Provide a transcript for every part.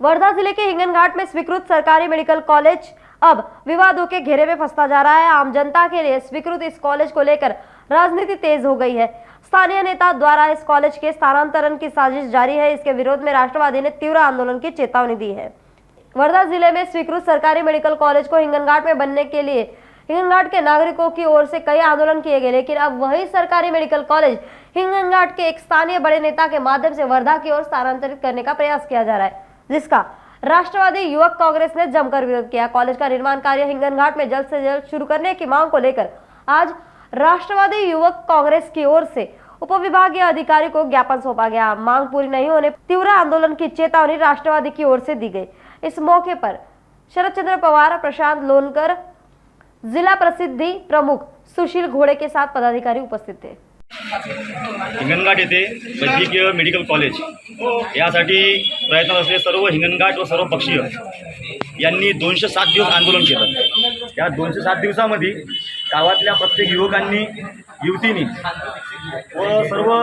वर्धा जिले के हिंगनघाट में स्वीकृत सरकारी मेडिकल कॉलेज अब विवादों के घेरे में फंसता जा रहा है। आम जनता के लिए स्वीकृत इस कॉलेज को लेकर राजनीति तेज हो गई है। स्थानीय नेता द्वारा इस कॉलेज के स्थानांतरण की साजिश जारी है। इसके विरोध में राष्ट्रवादी ने तीव्र आंदोलन की चेतावनी दी है। वर्धा जिले में स्वीकृत सरकारी मेडिकल कॉलेज को हिंगनघाट में बनने के लिए हिंगनघाट के नागरिकों की ओर से कई आंदोलन किए गए, लेकिन अब वही सरकारी मेडिकल कॉलेज हिंगनघाट के एक स्थानीय बड़े नेता के माध्यम से वर्धा की ओर स्थानांतरित करने का प्रयास किया जा रहा है, जिसका राष्ट्रवादी युवक कांग्रेस ने जमकर विरोध किया। कॉलेज का निर्माण कार्य हिंगनघाट में जल्द से जल्द शुरू करने की मांग को लेकर आज राष्ट्रवादी युवक कांग्रेस की ओर से उपविभागीय अधिकारी को ज्ञापन सौंपा गया। मांग पूरी नहीं होने तीव्र आंदोलन की चेतावनी राष्ट्रवादी की ओर से दी गई। इस मौके पर शरद चंद्र पवार, प्रशांत लोनकर, जिला प्रसिद्धि प्रमुख सुशील घोड़े के साथ पदाधिकारी उपस्थित थे। हिंगणघाट येथे वैद्यकीय मेडिकल कॉलेज यासाठी प्रयत्न असलेले सर्व हिंगणघाट व सर्व पक्षीय यांनी 207 दिवस आंदोलन केलं। या 207 दिवसामध्ये गावातल्या प्रत्येक युवकांनी, युवतींनी व सर्व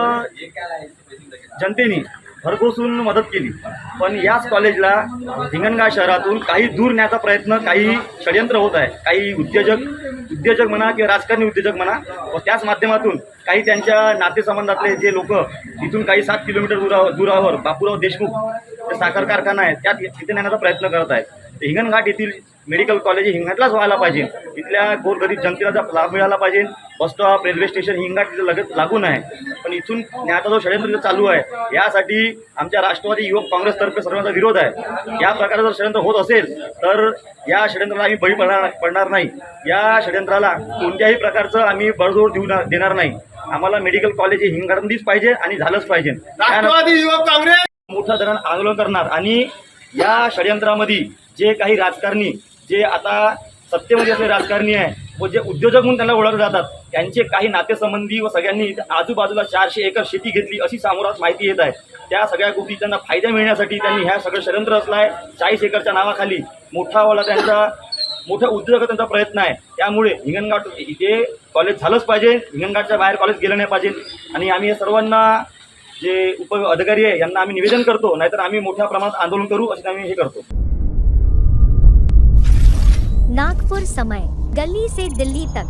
जनतेने भरघोसून मदत केली। पण याच कॉलेजला हिंगणघाट शहरातून काही दूर न्यायचा प्रयत्न, काही षडयंत्र होत आहे। काही उद्योजक म्हणा किंवा राजकारणी उद्योजक म्हणा व त्याच माध्यमातून काही त्यांच्या नातेसंबंधातले जे लोक इथून काही 7 किलोमीटर दूरावर बापूराव देशमुख साखर कारखाना आहे त्या तिथे नेण्याचा प्रयत्न करत आहेत। हिंगणघाट येथील मेडिकल कॉलेज हिंगणघाटलाच व्हायला पाहिजे। इथल्या गोरगरीब जनतेला लाभ मिळाला पाहिजे। Bus stop, railway station Hinganghat तिथे लगेच लागून आहे, पण इथून न्यायाचा जो षडयंत्र चालू आहे यासाठी आमच्या राष्ट्रवादी युवक काँग्रेसतर्फे सर्वांचा विरोध आहे। या प्रकारे जर षडयंत्र होत असेल तर या षडयंत्राला आम्ही बळी पडणार नाही। या षडयंत्राला कोणत्याही प्रकारचं आम्ही बळजोड देणार नाही। आम्हाला मेडिकल कॉलेज हिंगणघाटमध्येच पाहिजे आणि झालंच पाहिजे। राष्ट्रवादी युवक काँग्रेस मोठं धरण आंदोलन करणार आणि या षडयंत्रामध्ये जे काही राजकारणी, जे आता सत्तेमध्ये असलेले राजकारणी आहे व जे उद्योजक म्हणून त्यांना ओळखले जातात, त्यांचे काही नातेसंबंधी व सगळ्यांनी आजूबाजूला 400 एकर शेती घेतली अशी समोरात माहिती येत आहे। त्या सगळ्या गोष्टी त्यांना फायदा मिळण्यासाठी त्यांनी ह्या सगळं षडयंत्र रचलं आहे। 40 एकरच्या नावाखाली मोठा उद्योजक त्यांचा प्रयत्न आहे। त्यामुळे हिंगणघाट इथे कॉलेज झालंच पाहिजे, हिंगणघाटच्या बाहेर कॉलेज गेलं नाही पाहिजे। आणि आम्ही हे सर्वांना जे उप अधिकारी आहे यांना आम्ही निवेदन करतो, नाहीतर आम्ही मोठ्या प्रमाणात आंदोलन करू असे आम्ही हे करतो। नागपुर समय, गली से दिल्ली तक।